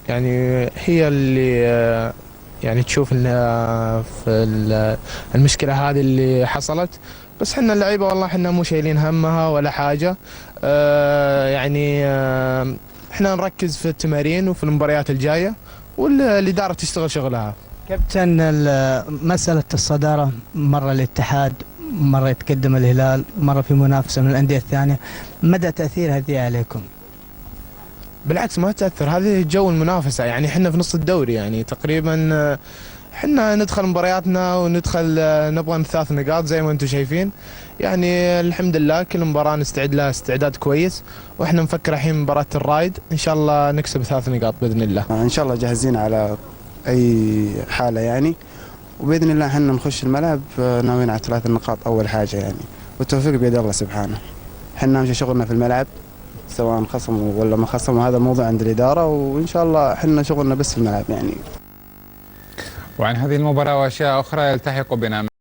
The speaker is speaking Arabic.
يعني هي اللي يعني تشوف ان في المشكله هذه اللي حصلت. بس حنا اللعيبه والله حنا مو شايلين همها ولا حاجه. يعني احنا نركز في التمارين وفي المباريات الجايه، والاداره تشتغل شغلها. كابتن، مسألة الصدارة، مرة الاتحاد، مرة يتقدم الهلال، مرة في منافسة من الأندية الثانية، مدى تأثير هذه عليكم؟ بالعكس ما تاثر، هذه جو المنافسه. يعني احنا في نص الدوري يعني تقريبا. احنا ندخل مبارياتنا وندخل نبغى الثلاث نقاط زي ما انتم شايفين. يعني الحمد لله كل مباراة نستعد لها استعداد كويس، واحنا نفكر الحين مباراة الرايد ان شاء الله نكسب 3 نقاط باذن الله. ان شاء الله جاهزين على اي حاله يعني، وباذن الله احنا نخش الملعب ناويين على 3 نقاط اول حاجه يعني، والتوفيق بيد الله سبحانه. احنا نمشي شغلنا في الملعب سواء خصموا ولا ما خصموا، هذا موضوع عند الاداره، وان شاء الله احنا شغلنا بس في الملعب يعني. وعن هذه المباراة وأشياء أخرى يلتحق بنا